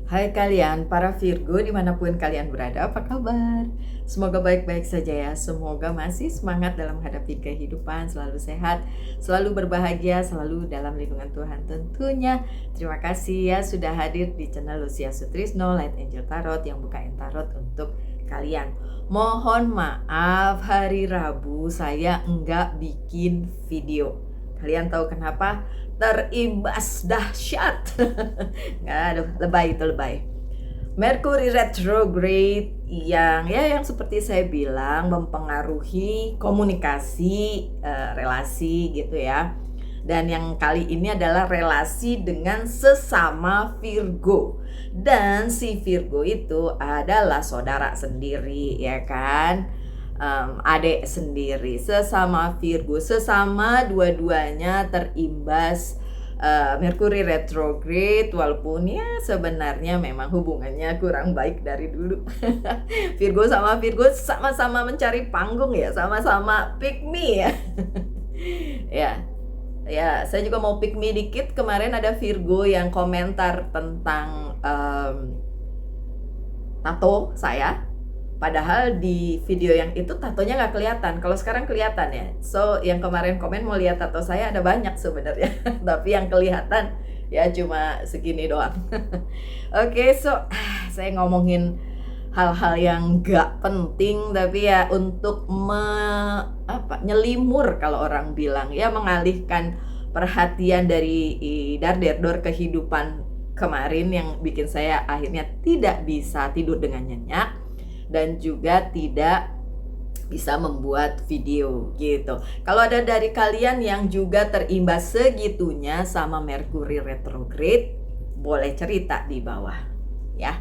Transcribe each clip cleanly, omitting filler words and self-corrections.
Hai kalian, para Virgo dimanapun kalian berada, apa kabar? Semoga baik-baik saja ya, semoga masih semangat dalam menghadapi kehidupan, selalu sehat, selalu berbahagia, selalu dalam lindungan Tuhan tentunya. Terima kasih ya sudah hadir di channel Lucia Sutrisno, Light Angel Tarot yang bukain tarot untuk kalian. Mohon maaf hari Rabu saya enggak bikin video. Kalian tahu kenapa? Terimbas dahsyat. Nggak, aduh, lebay itu lebay. Mercury retrograde yang seperti saya bilang mempengaruhi komunikasi, relasi gitu ya. Dan yang kali ini adalah relasi dengan sesama Virgo. Dan si Virgo itu adalah saudara sendiri ya kan. Adik sendiri, sesama Virgo, sesama dua-duanya terimbas Mercury retrograde, walaupun ya sebenarnya memang hubungannya kurang baik dari dulu. Virgo sama Virgo sama-sama mencari panggung ya, sama-sama pick me ya. Ya, saya juga mau pick me dikit. Kemarin ada Virgo yang komentar tentang tato saya. Padahal di video yang itu tatonya nggak kelihatan. Kalau sekarang kelihatan ya. So yang kemarin komen mau lihat tato saya ada banyak sebenarnya. Tapi yang kelihatan ya cuma segini doang. Oke, so saya ngomongin hal-hal yang nggak penting tapi ya untuk nyelimur kalau orang bilang ya, mengalihkan perhatian dari darderdor kehidupan kemarin yang bikin saya akhirnya tidak bisa tidur dengan nyenyak dan juga tidak bisa membuat video gitu. Kalau ada dari kalian yang juga terimbas segitunya sama Mercury retrograde, boleh cerita di bawah ya.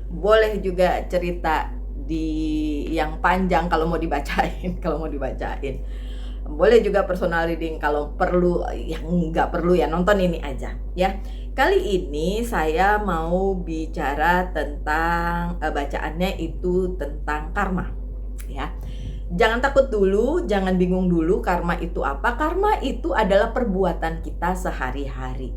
Boleh juga cerita di yang panjang kalau mau dibacain, Boleh juga personal reading kalau perlu, yang nggak perlu ya nonton ini aja ya. Kali ini saya mau bicara tentang bacaannya itu tentang karma ya. Jangan takut dulu, jangan bingung dulu karma itu apa. Karma itu adalah perbuatan kita sehari-hari.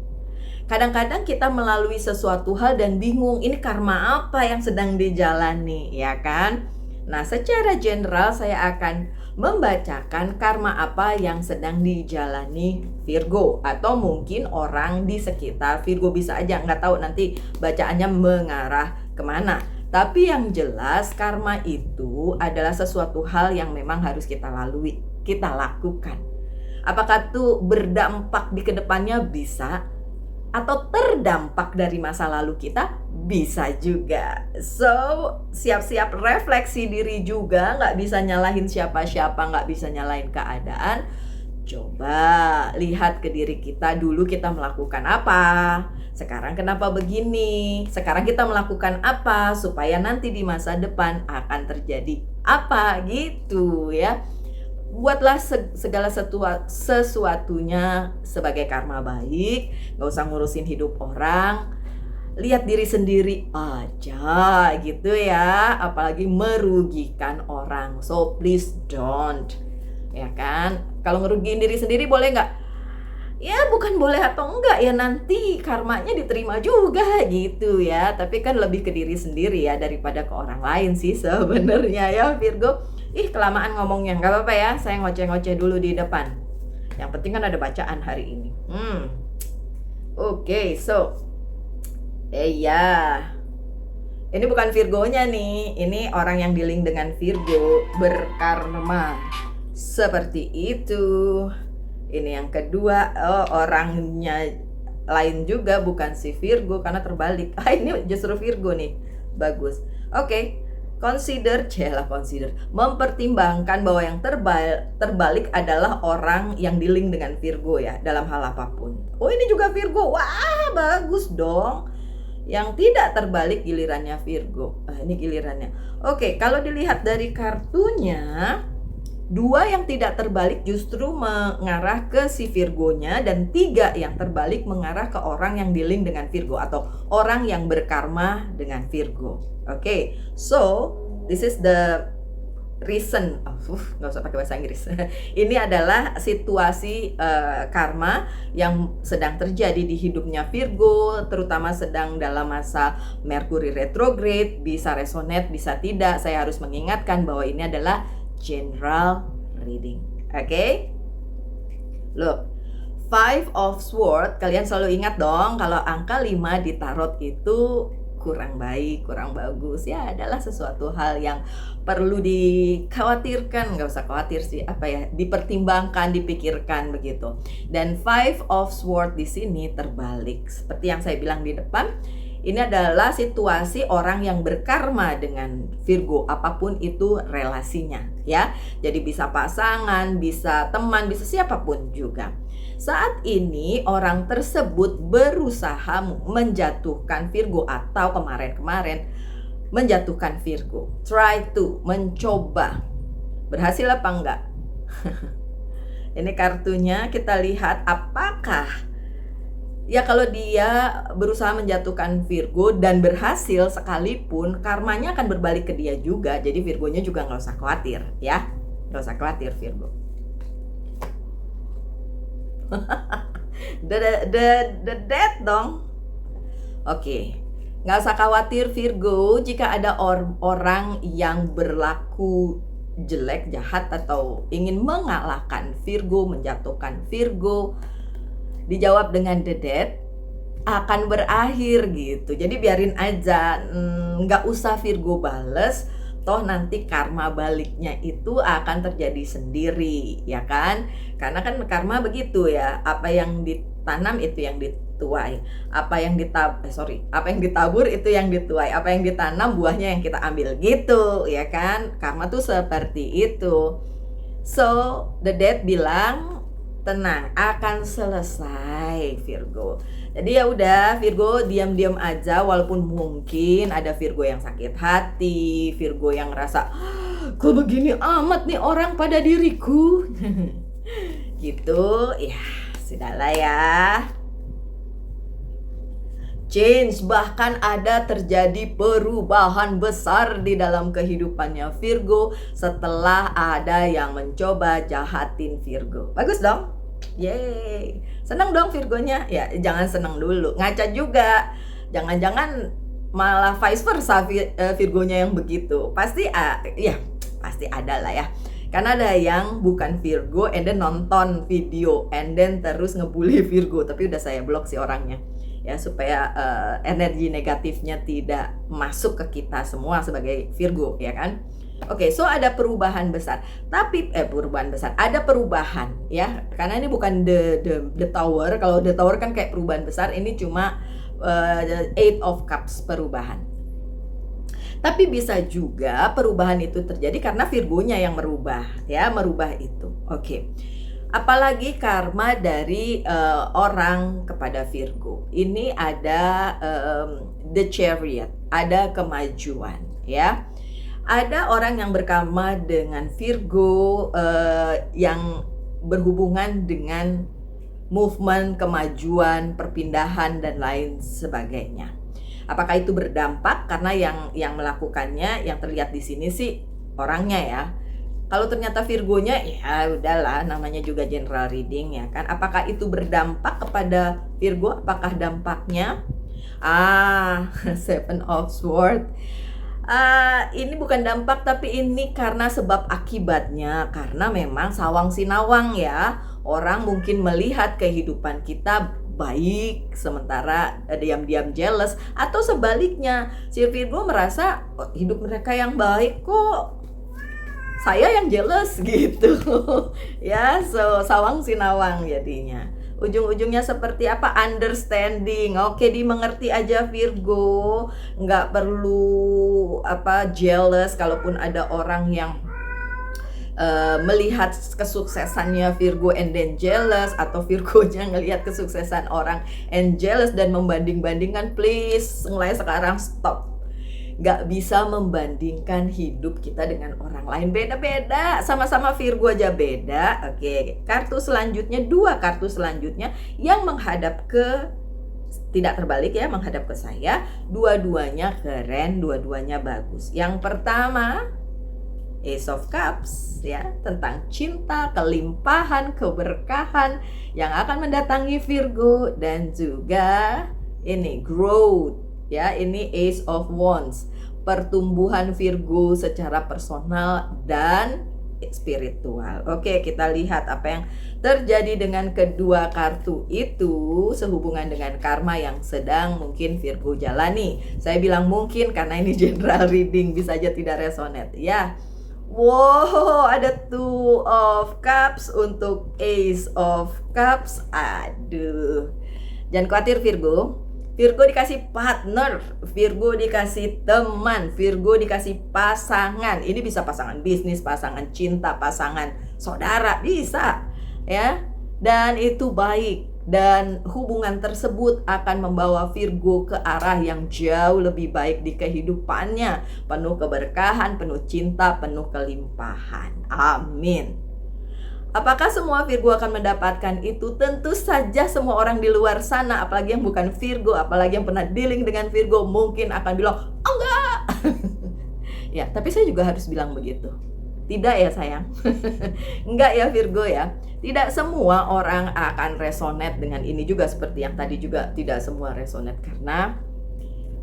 Kadang-kadang kita melalui sesuatu hal dan bingung, ini karma apa yang sedang dijalani ya kan. Nah, secara general saya akan membacakan karma apa yang sedang dijalani Virgo atau mungkin orang di sekitar Virgo, bisa aja, nggak tahu nanti bacaannya mengarah kemana. Tapi yang jelas karma itu adalah sesuatu hal yang memang harus kita lalui, kita lakukan. Apakah itu berdampak di kedepannya? Bisa. Atau terdampak dari masa lalu kita? Bisa juga. So, siap-siap refleksi diri juga. Nggak bisa nyalahin siapa-siapa, nggak bisa nyalahin keadaan. Coba lihat ke diri kita dulu, kita melakukan apa? Sekarang kenapa begini? Sekarang kita melakukan apa supaya nanti di masa depan akan terjadi apa gitu ya. Buatlah segala sesuatunya sebagai karma baik. Gak usah ngurusin hidup orang, lihat diri sendiri aja gitu ya. Apalagi merugikan orang. So please don't, ya kan. Kalau ngerugiin diri sendiri boleh nggak? Ya bukan boleh atau enggak ya, nanti karmanya diterima juga gitu ya. Tapi kan lebih ke diri sendiri ya daripada ke orang lain sih sebenarnya ya Virgo. Kelamaan ngomongnya, nggak apa-apa ya, saya ngoceh-ngoceh dulu di depan. Yang penting kan ada bacaan hari ini. Oke, so ini bukan Virgonya nih, ini orang yang dealing dengan Virgo berkarma seperti itu. Ini yang kedua, orangnya lain juga, bukan si Virgo karena terbalik. Ini justru Virgo nih, bagus. Oke. Consider, mempertimbangkan bahwa yang terbalik adalah orang yang dealing dengan Virgo ya, dalam hal apapun. Oh, ini juga Virgo, wah bagus dong. Yang tidak terbalik gilirannya Virgo. Ini gilirannya. Oke, kalau dilihat dari kartunya, 2 yang tidak terbalik justru mengarah ke si Virgonya, dan 3 yang terbalik mengarah ke orang yang dealing dengan Virgo atau orang yang berkarma dengan Virgo. Oke, so this is the nggak usah pakai bahasa Inggris. Ini adalah situasi karma yang sedang terjadi di hidupnya Virgo, terutama sedang dalam masa Mercury retrograde. Bisa resonate, bisa tidak. Saya harus mengingatkan bahwa ini adalah general reading. Oke? Look, Five of Swords, kalian selalu ingat dong kalau angka 5 di tarot itu kurang baik, kurang bagus. Ya, adalah sesuatu hal yang perlu dikhawatirkan, nggak usah khawatir sih, dipertimbangkan, dipikirkan begitu. Dan Five of Swords di sini terbalik. Seperti yang saya bilang di depan, ini adalah situasi orang yang berkarma dengan Virgo, apapun itu relasinya, ya. Jadi bisa pasangan, bisa teman, bisa siapapun juga. Saat ini orang tersebut berusaha menjatuhkan Virgo atau kemarin-kemarin menjatuhkan Virgo. Try to, mencoba. Berhasil apa enggak? Ini kartunya, kita lihat apakah ya kalau dia berusaha menjatuhkan Virgo dan berhasil sekalipun, karmanya akan berbalik ke dia juga. Jadi Virgonya juga nggak usah khawatir, ya. Nggak usah khawatir Virgo. the death dong. Oke. Nggak usah khawatir Virgo jika ada orang yang berlaku jelek, jahat, atau ingin mengalahkan Virgo, menjatuhkan Virgo. Dijawab dengan the death, akan berakhir gitu. Jadi biarin aja, nggak usah Virgo bales. Toh nanti karma baliknya itu akan terjadi sendiri, ya kan? Karena kan karma begitu ya, apa yang ditanam itu yang dituai, apa yang ditabur itu yang dituai, apa yang ditanam buahnya yang kita ambil gitu, ya kan? Karma tuh seperti itu. So, the death bilang tenang, akan selesai Virgo. Jadi ya udah Virgo, diam-diam aja, walaupun mungkin ada Virgo yang sakit hati, Virgo yang ngerasa kok begini amat nih orang pada diriku. Gitu, ya sudahlah ya. Change, bahkan ada terjadi perubahan besar di dalam kehidupannya Virgo setelah ada yang mencoba jahatin Virgo. Bagus dong? Yeay, senang dong Virgonya. Ya jangan senang dulu, ngaca juga. Jangan-jangan malah vice versa Virgonya yang begitu. Pasti pasti ada lah ya. Karena ada yang bukan Virgo and then nonton video and then terus ngebully Virgo. Tapi udah saya blok sih orangnya, ya, supaya energi negatifnya tidak masuk ke kita semua sebagai Virgo, ya kan? Oke, so ada perubahan besar. Tapi ada perubahan, ya. Karena ini bukan the tower. Kalau the tower kan kayak perubahan besar, ini cuma Eight of Cups perubahan. Tapi bisa juga perubahan itu terjadi karena Virgonya yang merubah, ya, merubah itu. Oke. Apalagi karma dari orang kepada Virgo. Ini ada the Chariot, ada kemajuan, ya. Ada orang yang berkarma dengan Virgo yang berhubungan dengan movement, kemajuan, perpindahan, dan lain sebagainya. Apakah itu berdampak? Karena yang melakukannya, yang terlihat di sini sih orangnya, ya. Kalau ternyata Virgonya, ya udahlah, namanya juga general reading, ya kan. Apakah itu berdampak kepada Virgo? Apakah dampaknya? Seven of Swords. Ini bukan dampak, tapi ini karena sebab akibatnya. Karena memang sawang sinawang, ya. Orang mungkin melihat kehidupan kita baik, sementara diam-diam jealous. Atau sebaliknya, si Virgo merasa hidup mereka yang baik kok, saya yang jealous gitu. Ya, so sawang sinawang jadinya. Ujung-ujungnya seperti apa? Understanding. Oke, dimengerti aja Virgo. Nggak perlu jealous. Kalaupun ada orang yang melihat kesuksesannya Virgo and then jealous, atau Virgonya ngelihat kesuksesan orang and jealous dan membanding-bandingkan, please, mulai sekarang stop. Gak bisa membandingkan hidup kita dengan orang lain, beda-beda, sama-sama Virgo aja beda. Oke, kartu selanjutnya, 2 kartu selanjutnya yang menghadap ke, tidak terbalik ya, menghadap ke saya. Dua-duanya keren, dua-duanya bagus. Yang pertama Ace of Cups ya, tentang cinta, kelimpahan, keberkahan yang akan mendatangi Virgo, dan juga ini growth ya, ini Ace of Wands, pertumbuhan Virgo secara personal dan spiritual. Oke, kita lihat apa yang terjadi dengan kedua kartu itu sehubungan dengan karma yang sedang mungkin Virgo jalani. Saya bilang mungkin karena ini general reading, bisa aja tidak resonate ya. Wow, ada Two of Cups untuk Ace of Cups. Aduh, jangan khawatir Virgo. Virgo dikasih partner, Virgo dikasih teman, Virgo dikasih pasangan. Ini bisa pasangan bisnis, pasangan cinta, pasangan saudara, bisa ya. Dan itu baik. Dan hubungan tersebut akan membawa Virgo ke arah yang jauh lebih baik di kehidupannya. Penuh keberkahan, penuh cinta, penuh kelimpahan. Amin. Apakah semua Virgo akan mendapatkan itu? Tentu saja semua orang di luar sana, apalagi yang bukan Virgo, apalagi yang pernah dealing dengan Virgo, mungkin akan bilang, oh enggak. Ya, tapi saya juga harus bilang begitu. Tidak ya sayang. Enggak ya Virgo ya. Tidak semua orang akan resonate dengan ini juga, seperti yang tadi juga tidak semua resonate, karena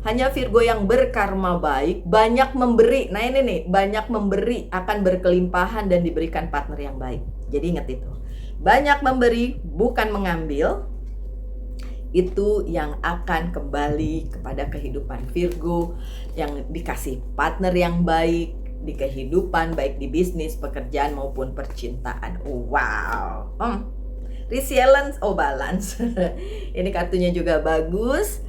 hanya Virgo yang berkarma baik, banyak memberi. Nah ini nih, banyak memberi akan berkelimpahan dan diberikan partner yang baik. Jadi ingat itu. Banyak memberi bukan mengambil. Itu yang akan kembali kepada kehidupan Virgo, yang dikasih partner yang baik di kehidupan, baik di bisnis, pekerjaan maupun percintaan. Wow. Resilience, balance. Ini kartunya juga bagus.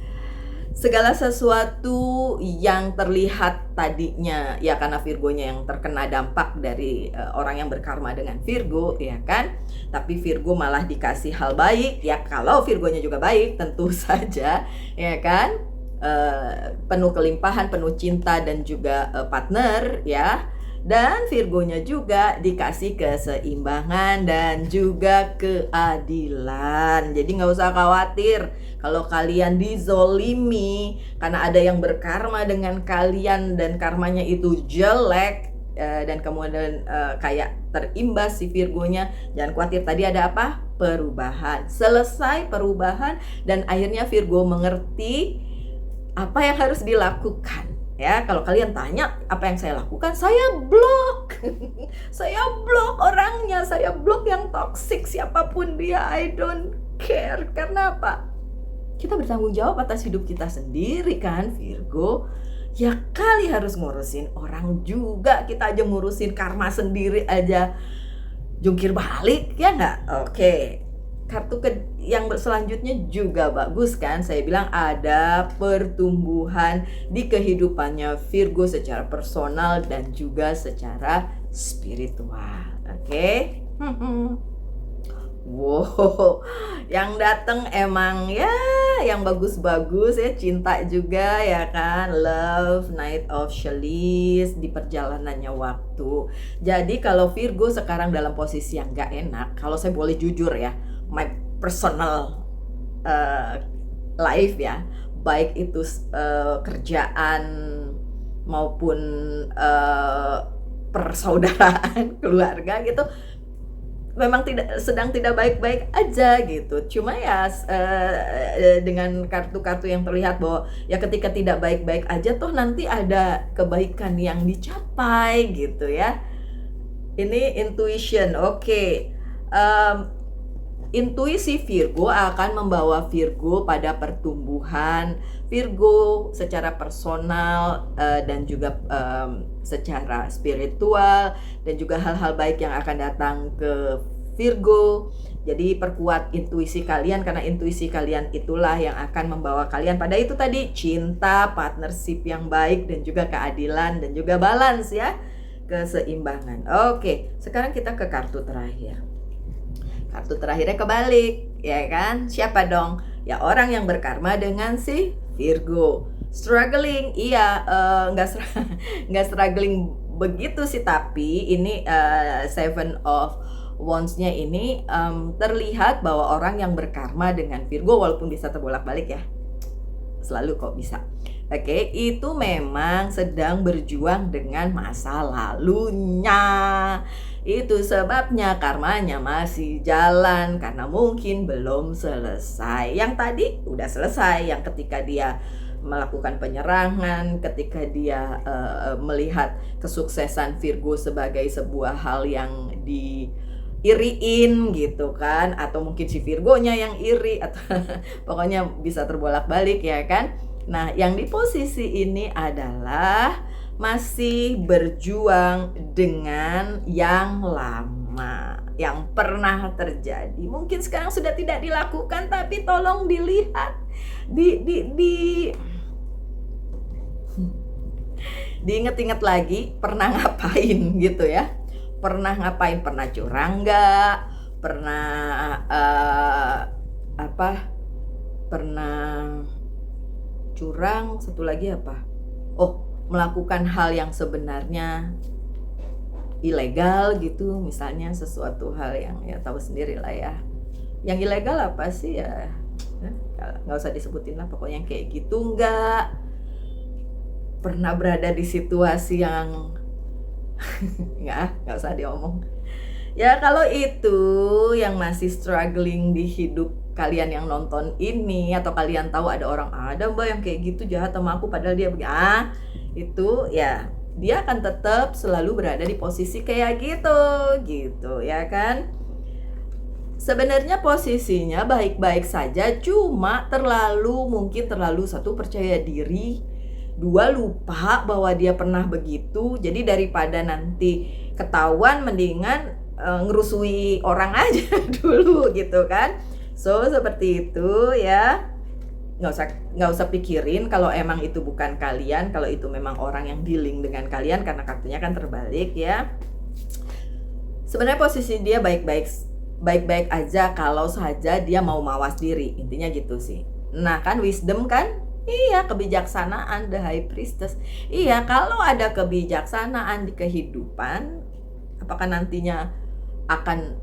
Segala sesuatu yang terlihat tadinya ya, karena Virgonya yang terkena dampak dari orang yang berkarma dengan Virgo ya kan, tapi Virgo malah dikasih hal baik ya. Kalau Virgonya juga baik tentu saja ya kan, penuh kelimpahan, penuh cinta dan juga partner ya. Dan Virgonya juga dikasih keseimbangan dan juga keadilan. Jadi nggak usah khawatir kalau kalian dizolimi karena ada yang berkarma dengan kalian dan karmanya itu jelek, dan kemudian kayak terimbas si Virgonya. Jangan khawatir, tadi ada apa? Perubahan. Selesai perubahan dan akhirnya Virgo mengerti apa yang harus dilakukan. Ya, kalau kalian tanya apa yang saya lakukan, saya blok. Saya blok orangnya, saya blok yang toksik siapapun dia, I don't care. Karena apa? Kita bertanggung jawab atas hidup kita sendiri kan, Virgo. Ya kali harus ngurusin orang juga, kita aja ngurusin karma sendiri aja jungkir balik, ya nggak? Oke. Kartu yang selanjutnya juga bagus kan. Saya bilang ada pertumbuhan di kehidupannya Virgo secara personal dan juga secara spiritual. Oke. Wow, yang datang emang ya yang bagus-bagus ya, cinta juga ya kan, love, Knight of Chalice di perjalanannya waktu. Jadi kalau Virgo sekarang dalam posisi yang gak enak, kalau saya boleh jujur ya, my personal life ya, baik itu kerjaan maupun persaudaraan, keluarga gitu, memang sedang tidak baik-baik aja gitu. Cuma ya dengan kartu-kartu yang terlihat bahwa ya ketika tidak baik-baik aja toh nanti ada kebaikan yang dicapai gitu ya. Ini intuition, oke. Intuisi Virgo akan membawa Virgo pada pertumbuhan Virgo secara personal dan juga secara spiritual, dan juga hal-hal baik yang akan datang ke Virgo. Jadi perkuat intuisi kalian, karena intuisi kalian itulah yang akan membawa kalian pada itu tadi, cinta, partnership yang baik dan juga keadilan dan juga balance ya, keseimbangan. Oke, sekarang kita ke kartu terakhir. Kartu terakhirnya kebalik, ya kan? Siapa dong? Ya orang yang berkarma dengan si Virgo. Struggling, iya, nggak struggling begitu sih, tapi ini Seven of Wands-nya ini terlihat bahwa orang yang berkarma dengan Virgo, walaupun bisa terbolak-balik ya, selalu kok bisa. Oke, itu memang sedang berjuang dengan masa lalunya. Itu sebabnya karmanya masih jalan karena mungkin belum selesai. Yang tadi udah selesai, yang ketika dia melakukan penyerangan, ketika dia melihat kesuksesan Virgo sebagai sebuah hal yang diiriin gitu kan, atau mungkin si Virgonya yang iri, atau pokoknya bisa terbolak-balik ya kan. Nah, yang di posisi ini adalah masih berjuang dengan yang lama, yang pernah terjadi. Mungkin sekarang sudah tidak dilakukan, tapi tolong dilihat, diinget-inget lagi pernah ngapain gitu ya. Pernah ngapain, pernah curang nggak? Pernah pernah curang, satu lagi apa? Oh, melakukan hal yang sebenarnya ilegal gitu, misalnya sesuatu hal yang ya tahu sendiri lah ya. Yang ilegal apa sih ya? Nggak usah disebutin lah, pokoknya yang kayak gitu. Nggak pernah berada di situasi yang nggak usah diomong. Ya kalau itu yang masih struggling di hidup kalian yang nonton ini, atau kalian tahu ada orang, ada mbak yang kayak gitu jahat sama aku padahal dia begini, itu ya dia akan tetap selalu berada di posisi kayak gitu ya kan. Sebenarnya posisinya baik-baik saja, cuma mungkin terlalu satu percaya diri, dua lupa bahwa dia pernah begitu. Jadi daripada nanti ketahuan, mendingan ngerusui orang aja dulu gitu kan. So seperti itu ya, nggak usah pikirin kalau emang itu bukan kalian, kalau itu memang orang yang dealing dengan kalian, karena kartunya kan terbalik ya. Sebenarnya posisi dia baik-baik aja kalau saja dia mau mawas diri, intinya gitu sih. Nah kan wisdom kan, iya, kebijaksanaan, the high priestess. Iya, kalau ada kebijaksanaan di kehidupan, apakah nantinya akan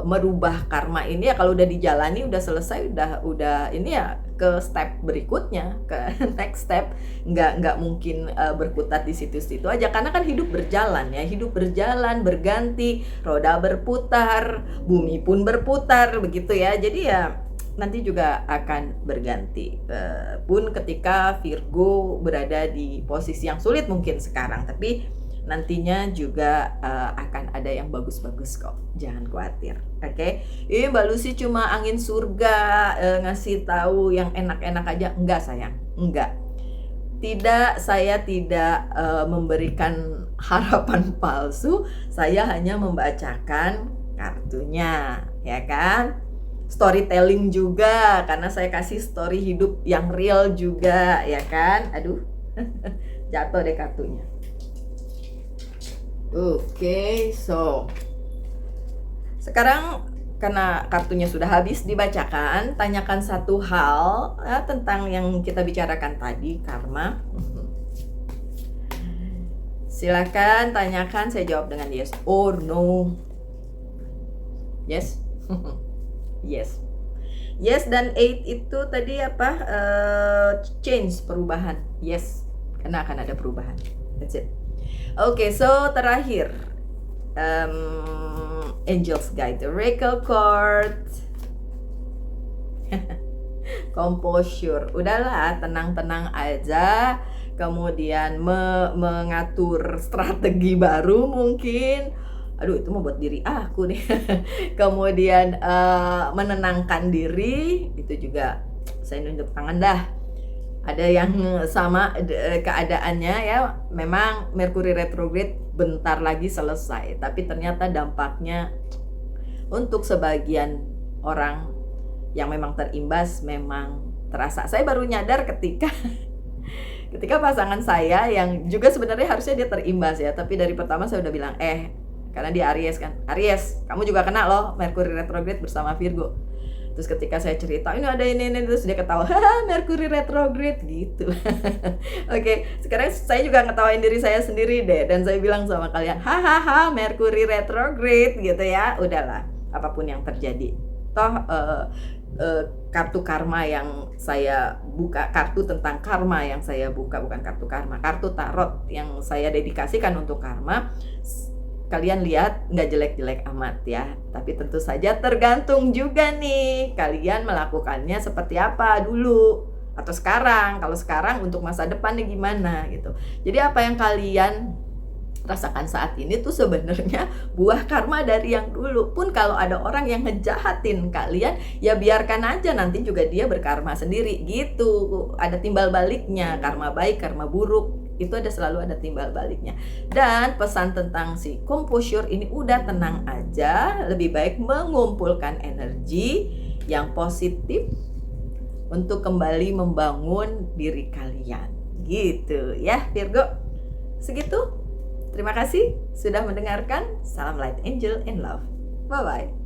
merubah karma ini ya? Kalau udah dijalani, udah selesai, udah ini ya, ke step berikutnya, ke next step. Nggak mungkin berkutat di situ-situ aja, karena kan hidup berjalan ya, hidup berjalan, berganti, roda berputar, bumi pun berputar begitu ya. Jadi ya nanti juga akan berganti, pun ketika Virgo berada di posisi yang sulit mungkin sekarang, tapi nantinya juga akan ada yang bagus-bagus kok, jangan khawatir. Oke. Ini Mbak Lucy cuma angin surga, ngasih tahu yang enak-enak aja. Enggak sayang, enggak. Tidak, saya tidak memberikan harapan palsu, saya hanya membacakan kartunya, ya kan? Storytelling juga, karena saya kasih story hidup yang real juga, ya kan? Aduh, jatuh deh kartunya. Oke, so sekarang karena kartunya sudah habis dibacakan, tanyakan satu hal ya, tentang yang kita bicarakan tadi, karma. Silakan tanyakan, saya jawab dengan yes or no. Yes. Yes. Yes dan 8 itu tadi apa? Change, perubahan. Yes, karena akan ada perubahan. That's it. Oke, so terakhir, Angel's Guide, Oracle Card. Composure, udahlah, tenang-tenang aja. Kemudian mengatur strategi baru mungkin. Aduh, itu mau buat diri aku nih. Kemudian menenangkan diri, itu juga saya nunjuk tangan dah. Ada yang sama keadaannya ya, memang Mercury retrograde bentar lagi selesai, tapi ternyata dampaknya untuk sebagian orang yang memang terimbas memang terasa. Saya baru nyadar ketika pasangan saya yang juga sebenarnya harusnya dia terimbas ya, tapi dari pertama saya udah bilang, karena dia Aries kan, Aries, kamu juga kena loh Mercury retrograde bersama Virgo. Terus ketika saya cerita, ini ada ini, terus dia ketawa, haha, Mercury retrograde gitu. Oke, sekarang saya juga ngetawain diri saya sendiri deh, dan saya bilang sama kalian, hahaha, Mercury retrograde gitu ya. Udahlah, apapun yang terjadi, toh kartu karma yang saya buka, kartu tentang karma yang saya buka, bukan kartu karma, kartu tarot yang saya dedikasikan untuk karma. Kalian lihat nggak jelek-jelek amat ya, tapi tentu saja tergantung juga nih kalian melakukannya seperti apa dulu atau sekarang. Kalau sekarang untuk masa depannya gimana gitu. Jadi apa yang kalian rasakan saat ini tuh sebenarnya buah karma dari yang dulu. Pun kalau ada orang yang ngejahatin kalian, ya biarkan aja, nanti juga dia berkarma sendiri gitu. Ada timbal baliknya, karma baik, karma buruk, itu selalu ada timbal baliknya. Dan pesan tentang si composure ini, udah tenang aja, lebih baik mengumpulkan energi yang positif untuk kembali membangun diri kalian gitu ya Virgo. Segitu. Terima kasih sudah mendengarkan. Salam Light Angel in Love. Bye-bye.